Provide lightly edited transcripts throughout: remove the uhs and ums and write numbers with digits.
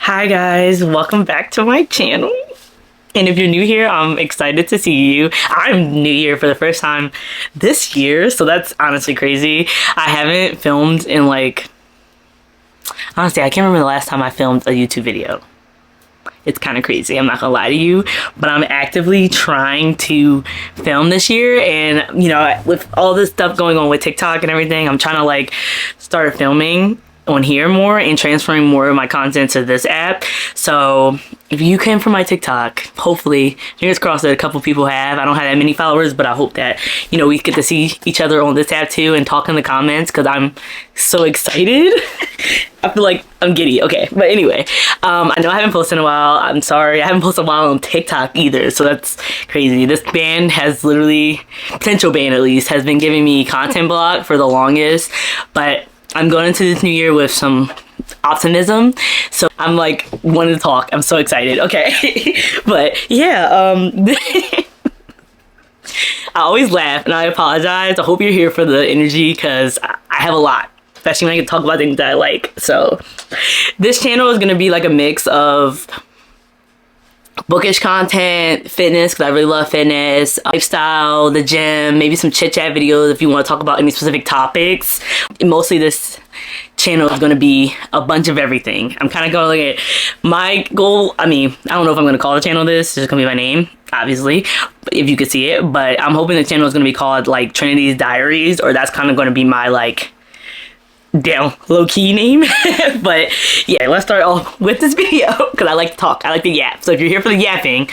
Hi guys, welcome back to my channel. And if you're new here, I'm excited to see you. I'm new here for the first time this year, so that's honestly crazy. I haven't filmed in honestly, I can't remember the last time I filmed a YouTube video. It's kind of crazy, I'm not gonna lie to you, but I'm actively trying to film this year. And you know, with all this stuff going on with TikTok and everything, I'm trying to start filming on here more and transferring more of my content to this app. So if you came from my TikTok, hopefully, fingers crossed that a couple people have. I don't have that many followers, but I hope that, you know, we get to see each other on this app too and talk in the comments because I'm so excited. I feel like I'm giddy. Okay, but anyway, I know I haven't posted in a while. I'm sorry, I haven't posted in a while on TikTok either, so that's crazy. This band has literally, potential band at least, has been giving me content block for the longest, but I'm going into this new year with some optimism, so I'm wanting to talk. I'm so excited. Okay. But yeah, I always laugh and I apologize. I hope you're here for the energy because I have a lot, especially when I can talk about things that I like. So this channel is going to be like a mix of bookish content, fitness, because I really love fitness, lifestyle, the gym, maybe some chit chat videos if you want to talk about any specific topics. Mostly this channel is going to be a bunch of everything. I'm kind of going to look at my goal. I mean, I don't know if I'm going to call the channel this. It's just going to be my name, obviously, if you could see it. But I'm hoping the channel is going to be called Trinity's Diaries, or that's kind of going to be my down low-key name. But yeah, let's start off with this video because I like to talk, I like to yap. So if you're here for the yapping,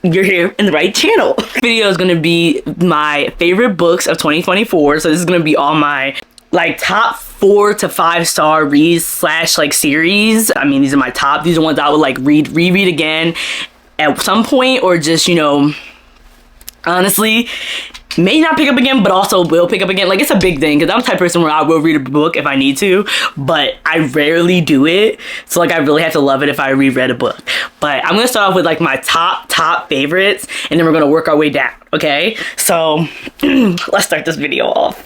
you're here in the right channel. This video is going to be my favorite books of 2024. So this is going to be all my top 4 to 5 star reads slash series. I mean, these are my top. These are ones I would reread again at some point, or just, you know, honestly may not pick up again, but also will pick up again. It's a big thing because I'm the type of person where I will read a book if I need to, but I rarely do it. So I really have to love it if I reread a book. But I'm gonna start off with my top favorites, and then we're gonna work our way down. Okay, so let's start this video off.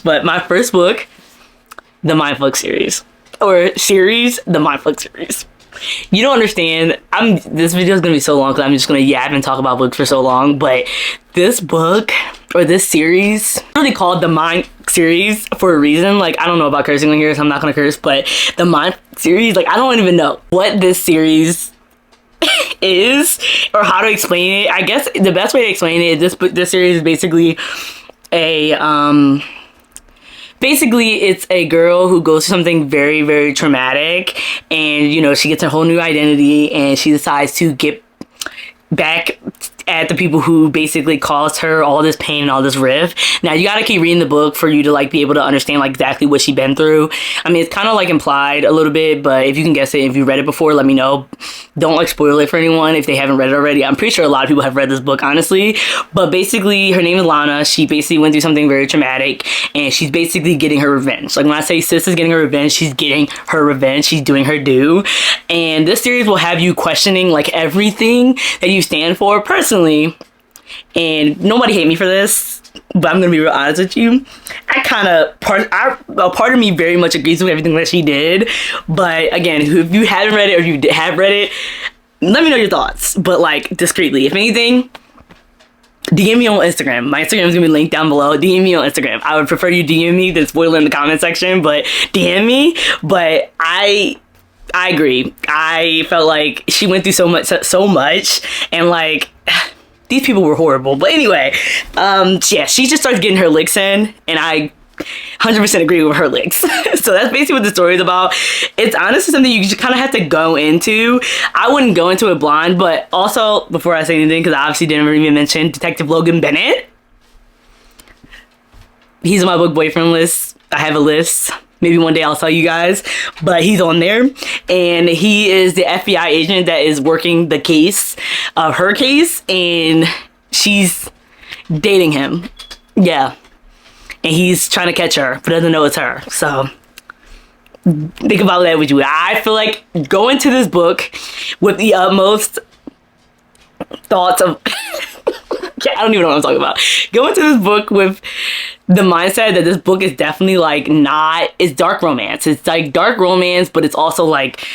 But my first book, the Mindfuck series, the Mindfuck series. You don't understand. This video is gonna be so long because I'm just gonna yap and talk about books for so long. But this book, or this series, really called the Mind series for a reason. I don't know about cursing on here, so I'm not gonna curse. But the Mind series, I don't even know what this series is or how to explain it. I guess the best way to explain it is this series is basically it's a girl who goes through something very, very traumatic, and, you know, she gets a whole new identity, and she decides to get back at the people who basically caused her all this pain and all this rift. Now, you gotta keep reading the book for you to be able to understand exactly what she's been through. I mean, it's kind of implied a little bit, but if you can guess it, if you read it before, let me know. Don't spoil it for anyone if they haven't read it already. I'm pretty sure a lot of people have read this book, honestly. But basically, her name is Lana. She basically went through something very traumatic, and she's basically getting her revenge. When I say sis is getting her revenge, she's getting her revenge. She's doing her due. And this series will have you questioning everything that you stand for personally. And nobody hate me for this, but I'm gonna be real honest with you. A part of me very much agrees with everything that she did. But again, if you haven't read it, or if you have read it, let me know your thoughts. But discreetly, if anything, DM me on Instagram. My Instagram is gonna be linked down below. DM me on Instagram. I would prefer you DM me than spoil it in the comment section, but DM me. But I agree. I felt like she went through so much, and these people were horrible. But anyway, yeah, she just starts getting her licks in, and I 100% agree with her licks. So that's basically what the story is about. It's honestly something you just kind of have to go into. I wouldn't go into it blind, but also, before I say anything, because I obviously didn't even mention Detective Logan Bennett. He's on my book boyfriend list. I have a list. Maybe one day I'll tell you guys, but he's on there, and he is the FBI agent that is working the case of her case, and she's dating him. Yeah. And he's trying to catch her, but doesn't know it's her. So think about that with you. I feel like go into this book with the utmost thoughts of Yeah, I don't even know what I'm talking about. Go into this book with the mindset that this book is definitely like it's dark romance. It's like dark romance, but it's also like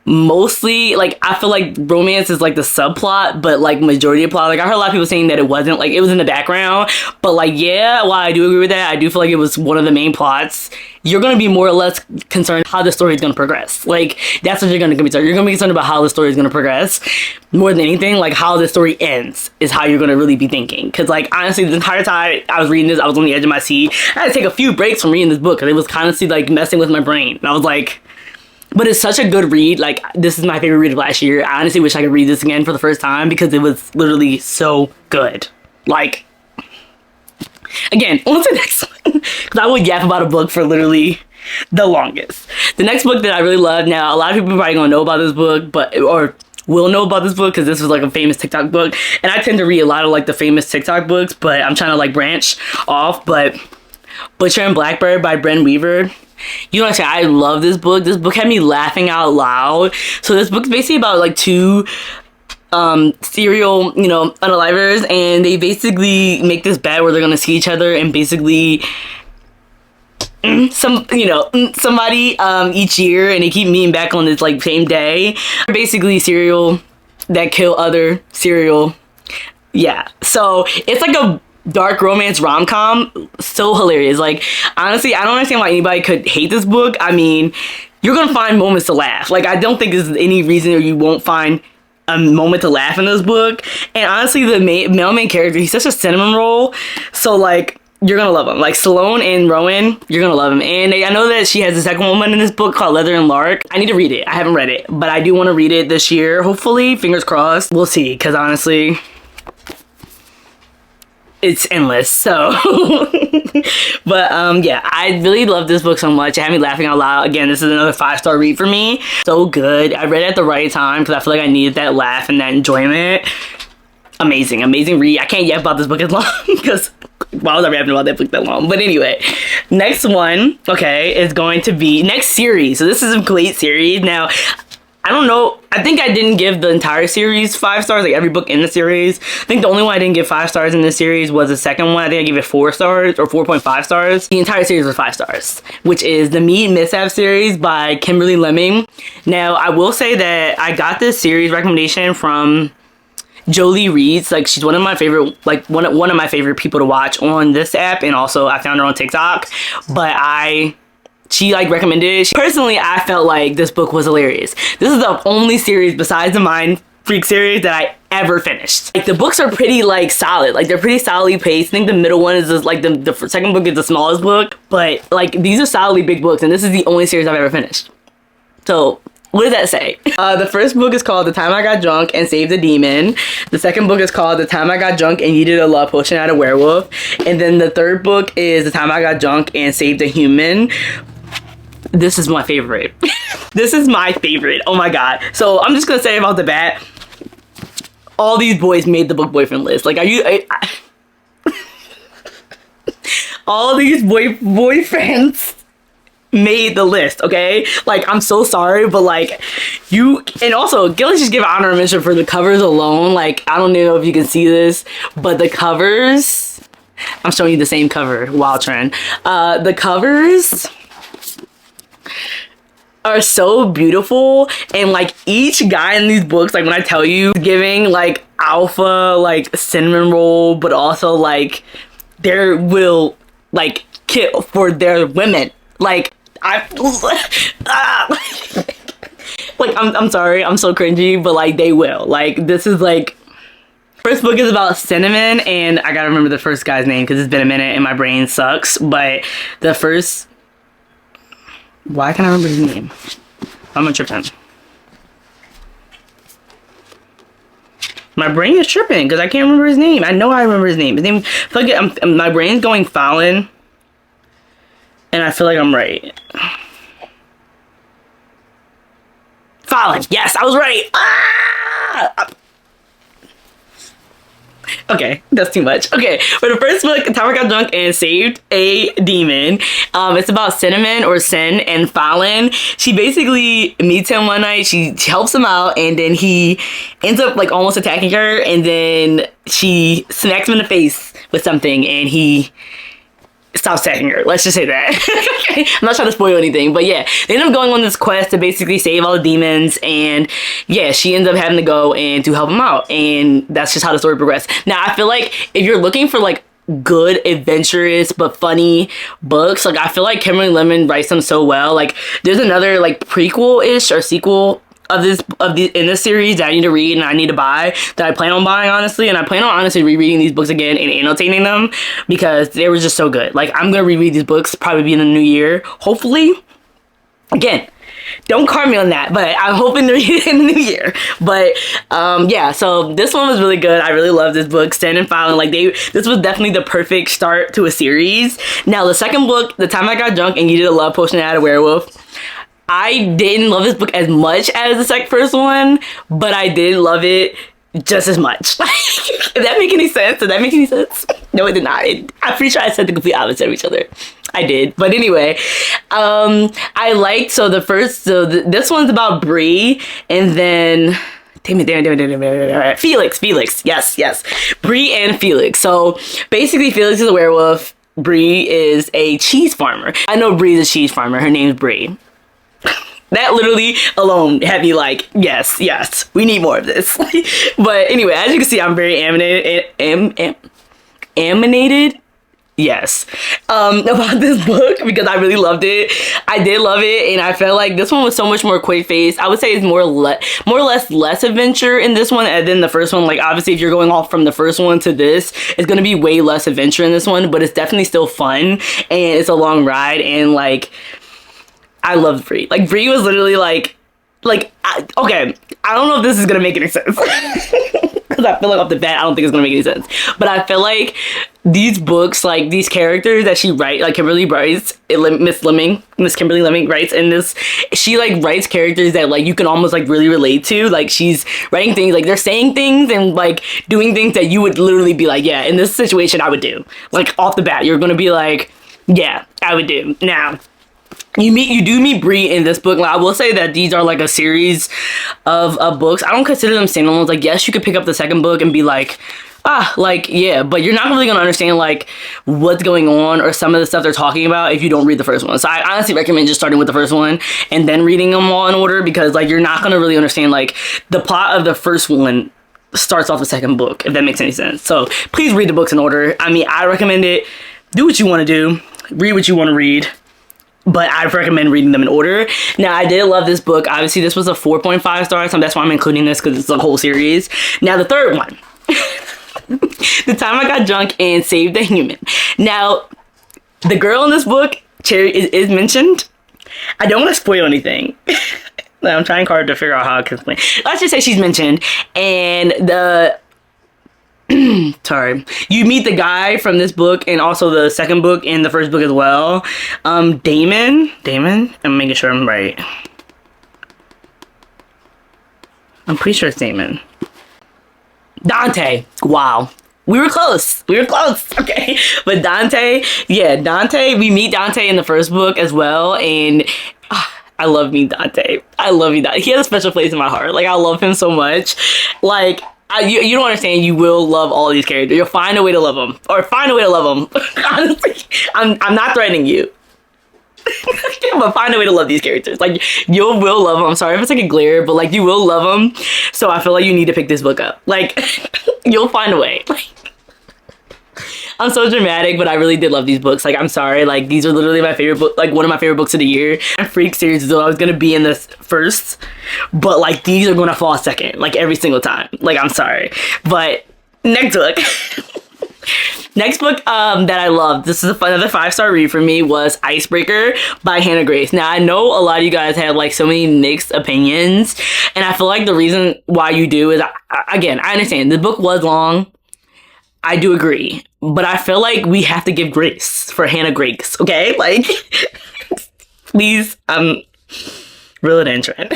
mostly like, I feel like romance is like the subplot, but like majority of plot. Like I heard a lot of people saying that it wasn't, like it was in the background, but like, yeah, while I do agree with that, I do feel like it was one of the main plots. You're gonna be more or less concerned how the story is gonna progress. Like that's what you're gonna be concerned. You're gonna be concerned about how the story is gonna progress more than anything. Like how the story ends is how you're gonna really be thinking. Because like honestly, the entire time I was reading this, I was on the edge of my seat. I had to take a few breaks from reading this book because it was constantly like messing with my brain, and I was like, but it's such a good read. Like, this is my favorite read of last year. I honestly wish I could read this again for the first time because it was literally so good. Like, again, on to the next one. Because I would yap about a book for literally the longest. The next book that I really love, now, a lot of people probably gonna know about this book, or will know about this book because this was like a famous TikTok book. And I tend to read a lot of like the famous TikTok books, but I'm trying to like branch off. But Butcher and Blackbird by Bren Weaver. You know what I'm saying? I love this book. This book had me laughing out loud. So this book's basically about like two serial, unalivers, and they basically make this bet where they're gonna see each other and basically somebody each year, and they keep meeting back on this like same day. Basically serial that kill other serial. Yeah. So it's like a dark romance rom-com, so hilarious. Like honestly, I don't understand why anybody could hate this book. I mean, you're gonna find moments to laugh. Like I don't think there's any reason or you won't find a moment to laugh in this book. And honestly, the male main character, he's such a cinnamon roll, so like you're gonna love him. Like Sloane and Rowan, you're gonna love him. And I know that she has a second woman in this book called Leather and Lark. I need to read it. I haven't read it, but I do want to read it this year, hopefully. Fingers crossed. We'll see, because honestly, it's endless. So but yeah, I really love this book so much. It had me laughing out loud. Again, this is another 5-star read for me. So good. I read it at the right time because I feel like I needed that laugh and that enjoyment. Amazing read. I can't yap about this book as long because why was I rapping about that book that long? But anyway, next one, okay, is going to be next series. So this is a complete series. Now, I don't know. I think I didn't give the entire series 5 stars, like every book in the series. I think the only one I didn't give 5 stars in this series was the second one. I think I gave it 4 stars or 4.5 stars. The entire series was 5 stars, which is the Meat Mishap series by Kimberly Lemming. Now, I will say that I got this series recommendation from Jolie Reads. Like she's one of my favorite, like one of my favorite people to watch on this app, and also I found her on TikTok. But she like recommended it. Personally, I felt like this book was hilarious. This is the only series besides the Mind Freak series that I ever finished. Like the books are pretty like solid. Like they're pretty solidly paced. I think the middle one is just, like the second book is the smallest book, but like these are solidly big books, and this is the only series I've ever finished. So what does that say? The first book is called The Time I Got Drunk and Saved the Demon. The second book is called The Time I Got Drunk and Yeeted a Love Potion at a Werewolf. And then the third book is The Time I Got Drunk and Saved a Human. This is my favorite. This is my favorite. Oh my god. So I'm just gonna say about the bat, all these boys made the book boyfriend list. Like, all these boyfriends made the list, okay? Like, I'm so sorry, but like, and also, let's just give an honor mention for the covers alone. Like, I don't know if you can see this, but the covers, I'm showing you the same cover, Wild Trend. The covers are so beautiful, and like each guy in these books, like when I tell you, giving like alpha, like cinnamon roll, but also like they will like kill for their women. Like like I'm sorry, I'm so cringy, but like they will. Like this is like, first book is about Cinnamon, and I gotta remember the first guy's name because it's been a minute and my brain sucks. But the first, why can't I remember his name? I'm gonna trip him. My brain is tripping because I can't remember his name. I know I remember his name. His name, I feel like my brain's going Fallon, and I feel like I'm right. Fallon, yes, I was right. Ah! Okay, that's too much. Okay, for the first book, Time I Got Drunk and Saved a Demon. It's about Cinnamon or Sin and Fallon. She basically meets him one night. She helps him out, and then he ends up like almost attacking her, and then she smacks him in the face with something, and he stops attacking her. Let's just say that. Okay. I'm not trying to spoil anything, but yeah, they end up going on this quest to basically save all the demons, and yeah, she ends up having to go and to help him out, and that's just how the story progressed. Now, I feel like if you're looking for like good, adventurous, but funny books, like I feel like Kimberly Lemon writes them so well. Like there's another like prequel-ish or sequel in this series that I need to read and I need to buy, that I plan on buying, honestly, and I plan on honestly rereading these books again and annotating them because they were just so good. Like I'm gonna reread these books probably in the new year, hopefully. Again, don't card me on that, but I'm hoping to read it in the new year. But yeah, so this one was really good. I really love this book, Stan and Fallon. Like this was definitely the perfect start to a series. Now the second book, The Time I Got Drunk and You Did a Love Potion at a Werewolf, I didn't love this book as much as the first one, but I did love it just as much. If that make any sense? Did that make any sense? No, it did not. I'm pretty sure I said the complete opposite of each other. I did. But anyway, I liked, this one's about Bree, and then damn it. Felix. Yes. Bree and Felix. So basically Felix is a werewolf. Bree is a cheese farmer. I know Bree's a cheese farmer. Her name's Bree. That literally alone had me like, yes, we need more of this. But anyway, as you can see, I'm very animated. Yes. About this book because I really loved it. I did love it, and I felt like this one was so much more quick-paced. I would say it's more or less less adventure in this one than the first one. Like obviously if you're going off from the first one to this, it's gonna be way less adventure in this one, but it's definitely still fun, and it's a long ride, and like I loved Bree. Like Bree was literally okay, I don't know if this is gonna make any sense because I feel like off the bat I don't think it's gonna make any sense, but I feel like these books, like these characters that she writes, like Kimberly writes, Miss Kimberly Lemming writes in this, she like writes characters that like you can almost like really relate to. Like she's writing things, like they're saying things and like doing things that you would literally be like, yeah, in this situation I would do. Like off the bat, you're gonna be like, yeah, I would do. Now, you do meet Bree in this book. Like, I will say that these are like a series of books. I don't consider them standalones. Like, yes, you could pick up the second book and be like, yeah, but you're not really gonna understand like what's going on or some of the stuff they're talking about if you don't read the first one. So I honestly recommend just starting with the first one and then reading them all in order, because like you're not gonna really understand like the plot of the first one starts off the second book, if that makes any sense. So please read the books in order. I mean, I recommend it. Do what you want to do. Read what you want to read. But I recommend reading them in order. Now, I did love this book. Obviously, this was a 4.5 stars, so that's why I'm including this, because it's a whole series. Now, the third one. The Time I Got Drunk and Saved a Human. Now, the girl in this book, Cherry, is mentioned. I don't want to spoil anything. I'm trying hard to figure out how I can explain. Let's just say she's mentioned. And sorry, you meet the guy from this book and also the second book and the first book as well. Damon, I'm making sure I'm right. I'm pretty sure it's Damon. Dante. Wow, we were close, okay. But Dante, we meet Dante in the first book as well, and I love me Dante. He has a special place in my heart. Like, I love him so much. Like, you don't understand. You will love all these characters. You'll find a way to love them, honestly, I'm not threatening you. But find a way to love these characters. Like, you will love them. I'm sorry if it's like a glare, but like you will love them. So I feel like you need to pick this book up. Like, you'll find a way. I'm so dramatic, but I really did love these books. Like, I'm sorry. Like, these are literally my favorite book, like one of my favorite books of the year. And Freak series, though, I was gonna be in this first, but like these are gonna fall second, like every single time. Like, I'm sorry. But next book. Next book that I loved, this is another 5-star read for me, was Icebreaker by Hannah Grace. Now, I know a lot of you guys have like so many mixed opinions, and I feel like the reason why you do is, again, I understand the book was long. I do agree, but I feel like we have to give grace for Hannah Grace, okay? Like, please, reel it in, Trent.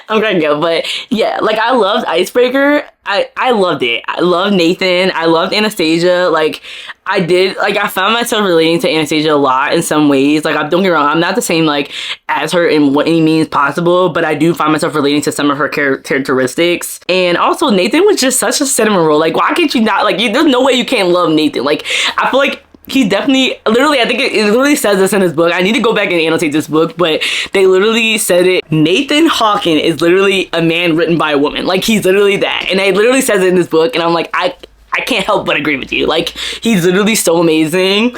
I'm cracking up, but yeah, like I loved Icebreaker. I loved it. I loved Nathan. I loved Anastasia. Like I did, like I found myself relating to Anastasia a lot in some ways. Like don't get me wrong, I'm not the same like as her in what any means possible, but I do find myself relating to some of her characteristics. And also Nathan was just such a cinnamon roll. Like why can't you not like? There's no way you can't love Nathan. Like I feel like he's definitely, literally, I think it literally says this in his book. I need to go back and annotate this book, but they literally said it. Nathan Hawken is literally a man written by a woman. Like, he's literally that. And it literally says it in this book, and I'm like, I can't help but agree with you. Like, he's literally so amazing.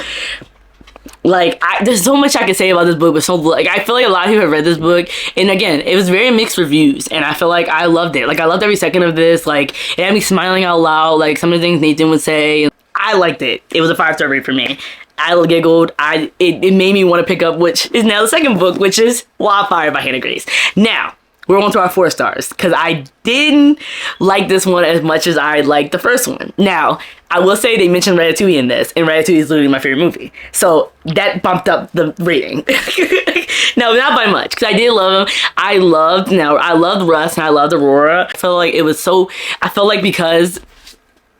Like, there's so much I can say about this book, but I feel like a lot of people have read this book, and again, it was very mixed reviews, and I feel like I loved it. Like, I loved every second of this. Like, it had me smiling out loud, like, some of the things Nathan would say. I liked it. It was a 5-star rate for me. I giggled. It made me want to pick up, which is now the second book, which is Wildfire by Hannah Grace. Now, we're on to our 4 stars, because I didn't like this one as much as I liked the first one. Now, I will say they mentioned Ratatouille in this, and Ratatouille is literally my favorite movie. So, that bumped up the rating. No, not by much, because I did love him. I loved Russ, and I loved Aurora. I felt like because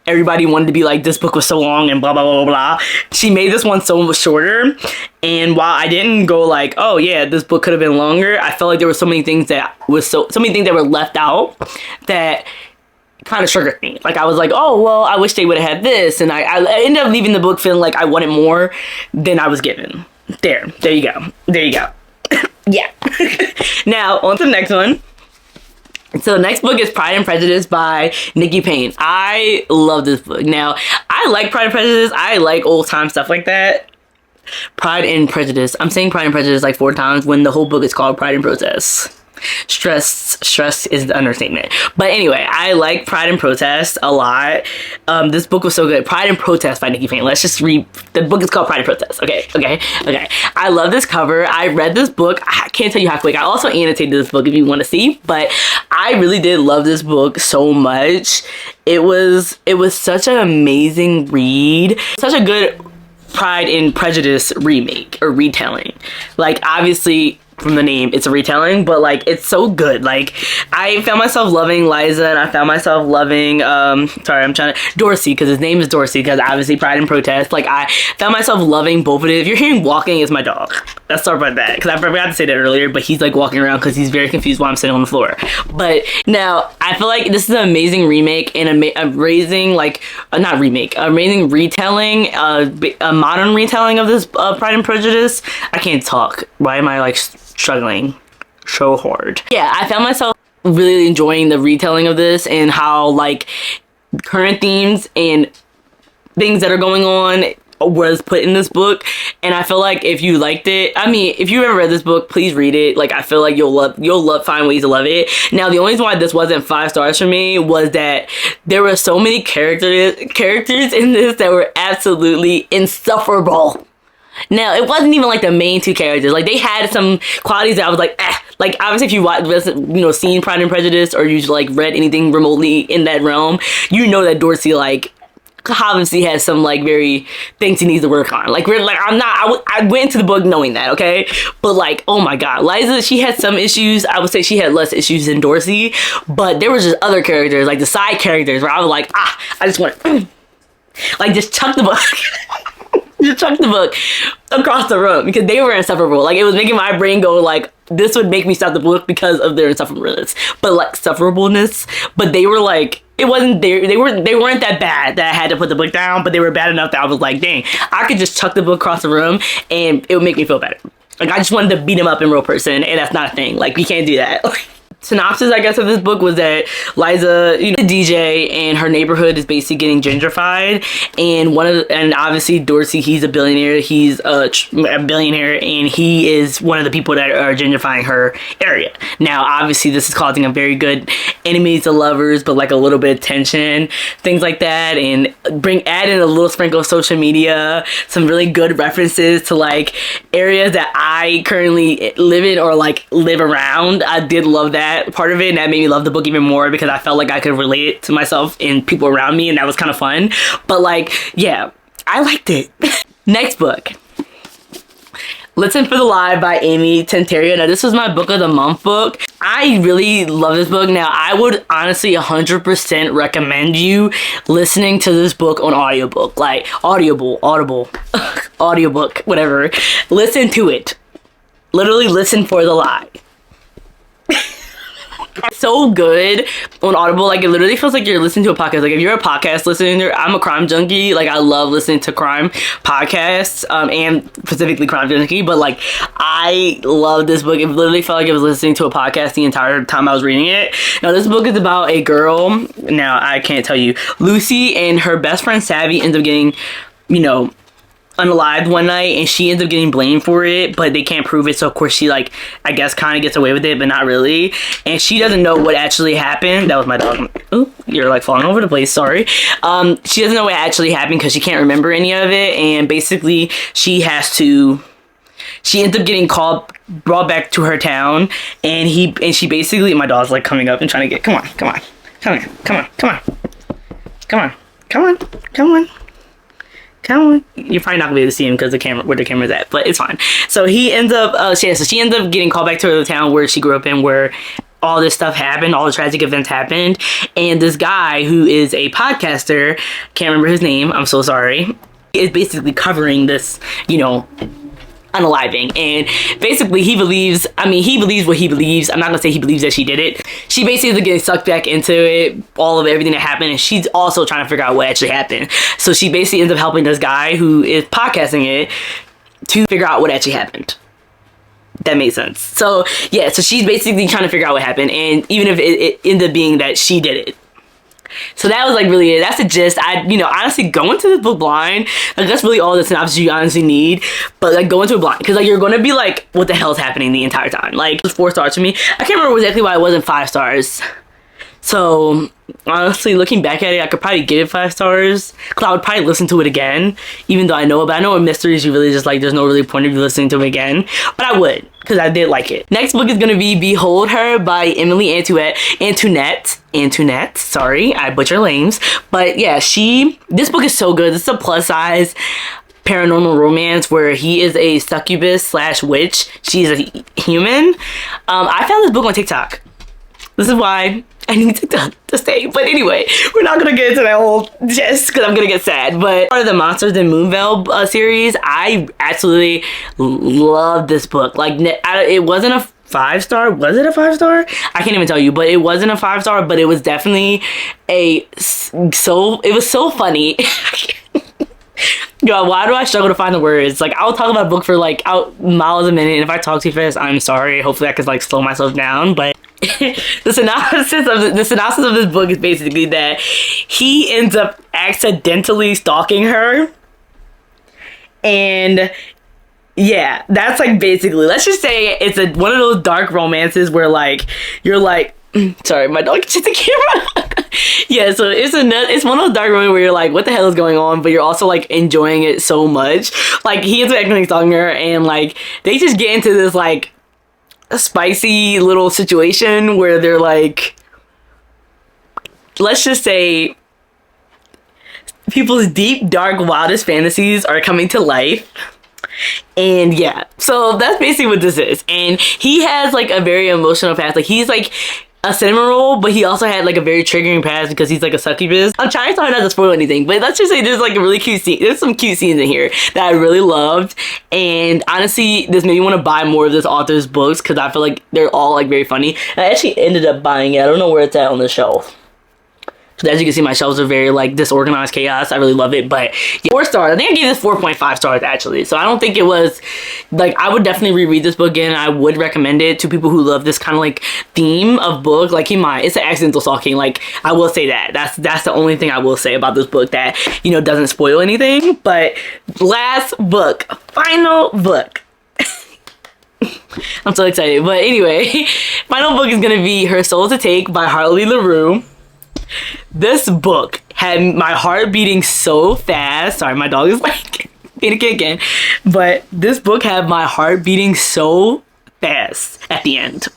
everybody wanted to be like, this book was so long and blah blah blah blah, she made this one so much shorter. And while I didn't go like, oh yeah, this book could have been longer, I felt like there were so many things that were left out that kind of triggered me. Like I was like, oh well, I wish they would have had this, and I ended up leaving the book feeling like I wanted more than I was given. There you go. Yeah. Now on to the next one. So the next book is Pride and Prejudice by Nikki Payne. I love this book. Now, I like Pride and Prejudice. I like old time stuff like that. Pride and Prejudice. I'm saying Pride and Prejudice like 4 times when the whole book is called Pride and Protest. Stress is the understatement. But anyway, I like Pride and Protest a lot. This book was so good. Pride and Protest by Nikki Payne. Let's just read. The book is called Pride and Protest. Okay. I love this cover. I read this book. I can't tell you how quick. I also annotated this book if you want to see. But I really did love this book so much. It was such an amazing read. Such a good Pride and Prejudice remake or retelling. Like obviously, from the name, it's a retelling, but like it's so good. Like I found myself loving Liza, and I found myself loving Dorsey, because his name is Dorsey, because obviously Pride and Protest. Like I found myself loving both of it. If you're hearing walking, it's my dog. Let's start by that, because I forgot to say that earlier, but he's like walking around because he's very confused while I'm sitting on the floor. But now I feel like this is an amazing remake and amazing retelling, a modern retelling of this Pride and Prejudice. I can't talk. Why am I like struggling so hard? Yeah, I found myself really enjoying the retelling of this, and how like current themes and things that are going on was put in this book. And I feel like if you liked it, I mean, if you ever read this book, please read it. Like I feel like you'll find ways to love it. Now the only reason why this wasn't 5 stars for me was that there were so many characters in this that were absolutely insufferable. Now, it wasn't even like the main 2 characters. Like, they had some qualities that I was like, eh. Like, obviously, if you seen Pride and Prejudice, or you like read anything remotely in that realm, you know that Dorsey like obviously has some like very things he needs to work on. Like I went into the book knowing that, okay? But like, oh my god, Liza, she had some issues. I would say she had less issues than Dorsey, but there was just other characters, like the side characters, where I was like, I just want like just chuck the book. Just chuck the book across the room, because they were insufferable. Like, it was making my brain go like, this would make me stop the book because of their insufferableness. But they were like, it wasn't there. They weren't that bad that I had to put the book down, but they were bad enough that I was like, dang, I could just chuck the book across the room and it would make me feel better. Like, I just wanted to beat him up in real person, and that's not a thing. Like, you can't do that. Synopsis, I guess, of this book was that Liza, the DJ, and her neighborhood is basically getting gentrified, and obviously Dorsey, he's a billionaire. He's a billionaire, and he is one of the people that are gentrifying her area. Now, obviously, this is causing a very good enemies to lovers, but like a little bit of tension, things like that, and add in a little sprinkle of social media, some really good references to like areas that I currently live in or like live around. I did love that part of it, and that made me love the book even more, because I felt like I could relate it to myself and people around me, and that was kind of fun. But like, yeah, I liked it. Next book, Listen for the Lie by Amy Tinteria. Now, this was my book of the month book. I really love this book. Now, I would honestly 100% recommend you listening to this book on audiobook. Like, audible, audiobook, whatever. Listen to it. Literally listen for the lie. So good on Audible. Like, it literally feels like you're listening to a podcast. Like, if you're a podcast listener, I'm a crime junkie. Like, I love listening to crime podcasts, and specifically crime junkie. But like, I love this book. It literally felt like I was listening to a podcast the entire time I was reading it. Now, this book is about a girl. Now, I can't tell you. Lucy and her best friend Savvy ends up getting, you know, unalived one night, and she ends up getting blamed for it, but they can't prove it, so of course she, like, I guess kind of gets away with it, but not really. And she doesn't know what actually happened. That was my dog. Oh, you're like falling over the place, sorry. She doesn't know what actually happened because she can't remember any of it, and basically she ends up getting brought back to her town, and she basically, my dog's like coming up and trying to get, come on, you're probably not gonna be able to see him because where the camera's at, but it's fine. So he ends up she ends up getting called back to the town where she grew up in, where all this stuff happened, all the tragic events happened, and this guy who is a podcaster, can't remember his name, I'm so sorry, is basically covering this, you know, unaliving. And basically he believes what he believes. I'm not gonna say he believes that she did it. She basically gets sucked back into it, all of everything that happened, and she's also trying to figure out what actually happened. So she basically ends up helping this guy who is podcasting it to figure out what actually happened. That makes sense. So yeah, so she's basically trying to figure out what happened, and even if it ended up being that she did it. So that was like really it. That's the gist. Honestly, go into this book blind. Like, that's really all the synopsis you honestly need. But like, go into it blind, because like, you're gonna be like, what the hell's happening the entire time? Like, it was 4 stars for me. I can't remember exactly why it wasn't 5 stars. So honestly, looking back at it, I could probably give it 5 stars, because I would probably listen to it again, even though I know it. But I know in mysteries, you really just like, there's no really point of you listening to it again. But I would, because I did like it. Next book is gonna be Behold Her by Emily Antoinette. Sorry, I butcher names. But yeah, this book is so good. This is a plus size paranormal romance where he is a succubus / witch. She's a human. I found this book on TikTok. This is why I need TikTok to stay. But anyway, we're not gonna get into that whole just because I'm gonna get sad. But part of the Monsters in Moonvale series, I absolutely love this book. Like, it wasn't a 5 star. Was it a 5 star? I can't even tell you, but it wasn't a 5 star, but it was definitely it was so funny. Yo, why do I struggle to find the words? Like, I'll talk about a book for like miles a minute, and if I talk too fast, I'm sorry. Hopefully I can like slow myself down. But the synopsis of this book is basically that he ends up accidentally stalking her, and yeah, that's like basically, let's just say it's one of those dark romances where like you're like, sorry, my dog hit the camera. Yeah, so it's one of those dark romances where you're like, what the hell is going on? But you're also like enjoying it so much. Like, he ends up accidentally stalking her, and like they just get into this like a spicy little situation where they're like, let's just say people's deep, dark, wildest fantasies are coming to life. And yeah, so that's basically what this is. And he has like a very emotional past. Like, he's like a cinnamon roll, but he also had like a very triggering past because he's like a succubus. I'm trying so hard not to spoil anything, but let's just say there's like a really cute scene. There's some cute scenes in here that I really loved, and honestly, this made me want to buy more of this author's books because I feel like they're all like very funny. And I actually ended up buying it. I don't know where it's at on the shelf. So as you can see, my shelves are very like disorganized chaos. I really love it. But yeah, 4 stars. I think I gave this 4.5 stars actually. So I don't think it was like, I would definitely reread this book again. I would recommend it to people who love this kind of like theme of book. Like, it's an accidental stalking. Like, I will say that. That's the only thing I will say about this book that, you know, doesn't spoil anything. But last book, final book. I'm so excited. But anyway, final book is gonna be Her Soul to Take by Harley LaRue. This book had my heart beating so fast. Sorry, my dog is like being a kid again. But this book had my heart beating so fast at the end.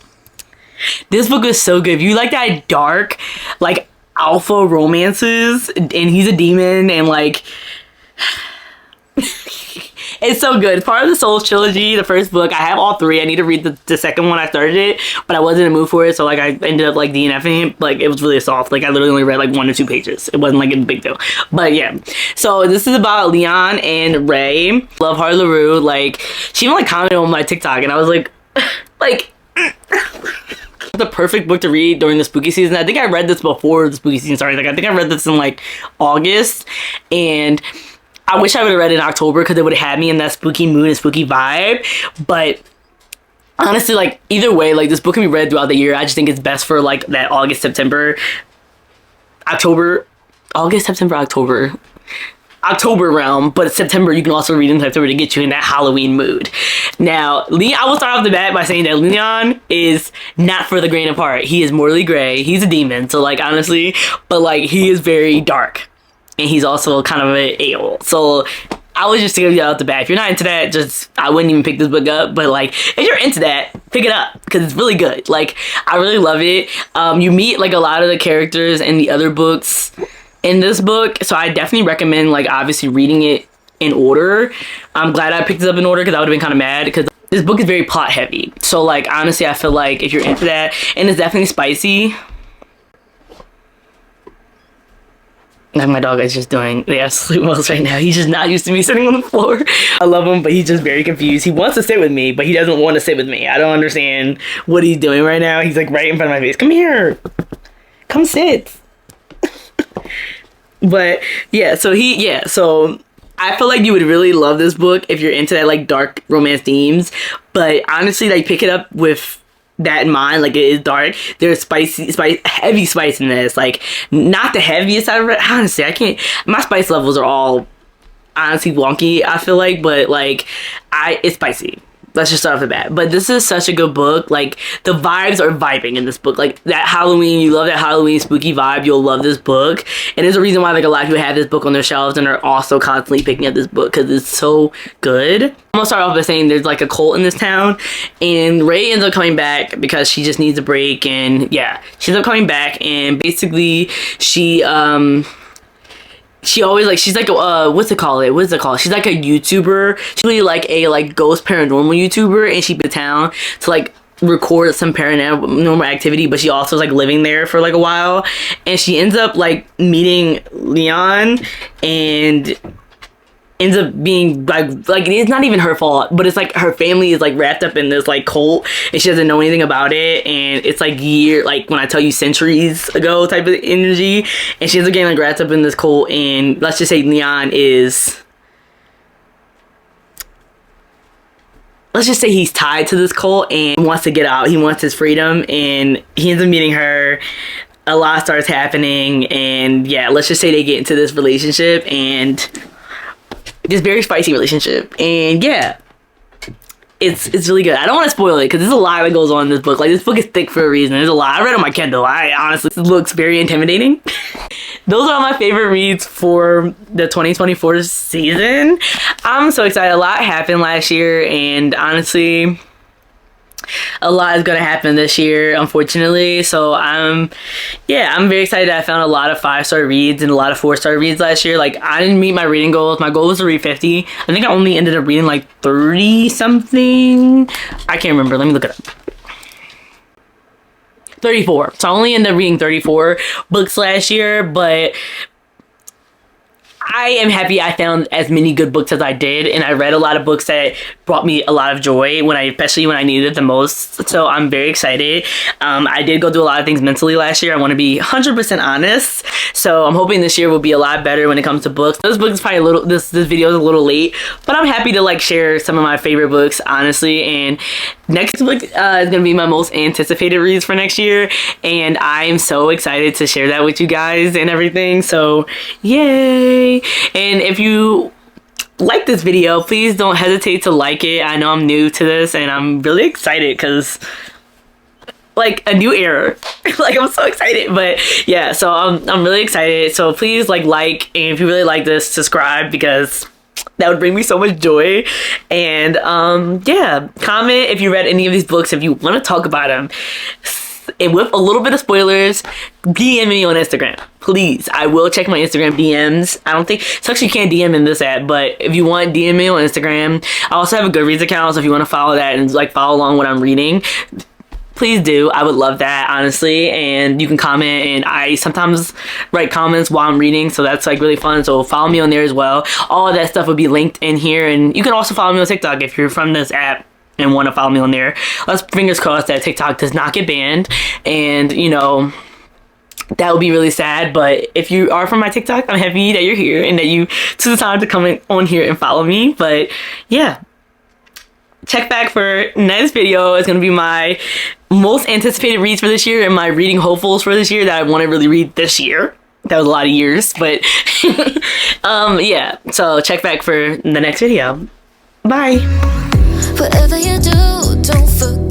This book is so good. If you like that dark, like alpha romances, and he's a demon, and like It's so good. It's part of the Souls trilogy, the first book. I have all three. I need to read the second one. I started it, but I wasn't in the mood for it, so like I ended up like DNFing it. Like it was really soft. Like I literally only read like 1 or 2 pages. It wasn't like a big deal. But yeah. So this is about Leon and Ray. Love Harley LaRue. Like she even like commented on my TikTok, and I was like the perfect book to read during the spooky season. I think I read this before the spooky season started. Like I think I read this in like August, and I wish I would have read it in October because it would have had me in that spooky mood and spooky vibe. But honestly, like either way, like this book can be read throughout the year. I just think it's best for like that August, September, October, August, September, October realm, but September you can also read in September to get you in that Halloween mood. Now, Leon, I will start off the bat by saying that Leon is not for the grain of heart. He is morally gray. He's a demon, so like honestly, but like he is very dark, and he's also kind of an a-hole. So I would just tell you out the bat, if you're not into that, just I wouldn't even pick this book up. But like if you're into that, pick it up because it's really good. Like I really love it. You meet like a lot of the characters in the other books in this book, so I definitely recommend like obviously reading it in order. I'm glad I picked it up in order because I would have been kind of mad because this book is very plot heavy. So like honestly, I feel like if you're into that, and it's definitely spicy. Like my dog is just doing the absolute most right now. He's just not used to me sitting on the floor. I love him, but he's just very confused. He wants to sit with me, but he doesn't want to sit with me. I don't understand what he's doing right now. He's like right in front of my face. Come here. Come sit. But yeah, so I feel like you would really love this book if you're into that like dark romance themes. But honestly, like pick it up with that in mind. Like it is dark. There's heavy spice in this. Like not the heaviest I've read. Honestly, I can't. My spice levels are all honestly wonky, I feel like, but like it's spicy. Let's just start off the bat. But this is such a good book. Like the vibes are vibing in this book. Like that Halloween, you love that Halloween spooky vibe, you'll love this book. And there's a reason why like a lot of people have this book on their shelves and are also constantly picking up this book because it's so good. I'm gonna start off by saying there's like a cult in this town, and Ray ends up coming back because she just needs a break. And yeah, she ends up coming back, and basically she always like, she's like what's it called? She's like a YouTuber. She's really like a like ghost paranormal YouTuber, and she been to town to like record some paranormal activity, but she also is like living there for like a while, and she ends up like meeting Leon, and ends up being like it's not even her fault, but it's like her family is like wrapped up in this like cult, and she doesn't know anything about it, and it's like like when I tell you centuries ago type of energy, and she ends up getting like wrapped up in this cult. And let's just say Leon is, let's just say he's tied to this cult and wants to get out. He wants his freedom, and he ends up meeting her. A lot starts happening, and yeah, let's just say they get into this relationship, and this very spicy relationship. And yeah, it's really good. I don't want to spoil it because there's a lot that goes on in this book. Like this book is thick for a reason. There's a lot. I read it on my Kindle. I honestly, it looks very intimidating. Those are all my favorite reads for the 2024 season. I'm so excited. A lot happened last year, and honestly, a lot is going to happen this year, unfortunately. So I'm very excited that I found a lot of 5-star reads and a lot of 4-star reads last year. Like I didn't meet my reading goals. My goal was to read 50. I think I only ended up reading like 30 something. I can't remember. Let me look it up. 34. So I only ended up reading 34 books last year, but I am happy I found as many good books as I did, and I read a lot of books that brought me a lot of joy especially when I needed it the most. So I'm very excited. I did go do a lot of things mentally last year. I want to be 100% honest. So I'm hoping this year will be a lot better when it comes to books. This book is probably this video is a little late, but I'm happy to like share some of my favorite books, honestly. And next book is going to be my most anticipated reads for next year, and I am so excited to share that with you guys and everything. So yay. And if you like this video, please don't hesitate to like it. I know I'm new to this, and I'm really excited because like a new era. Like I'm so excited. But yeah, so I'm really excited. So please like, and if you really like this, subscribe, because that would bring me so much joy. And yeah, comment if you read any of these books, if you want to talk about them. and with a little bit of spoilers, DM me on Instagram. Please, I will check my Instagram DMs. I don't think, so actually you can't DM in this app, but if you want, DM me on Instagram. I also have a Goodreads account, so if you want to follow that and like follow along what I'm reading, please do. I would love that, honestly. And you can comment, and I sometimes write comments while I'm reading, so that's like really fun. So follow me on there as well. All of that stuff will be linked in here, and you can also follow me on TikTok if you're from this app and want to follow me on there. Let's fingers crossed that TikTok does not get banned, and you know, that would be really sad. But if you are from my TikTok, I'm happy that you're here and that you took the time to come on here and follow me. But yeah, check back for next video. It's gonna be my most anticipated reads for this year and my reading hopefuls for this year that I want to really read this year. That was a lot of years, but yeah, so check back for the next video. Bye. Whatever you do, don't forget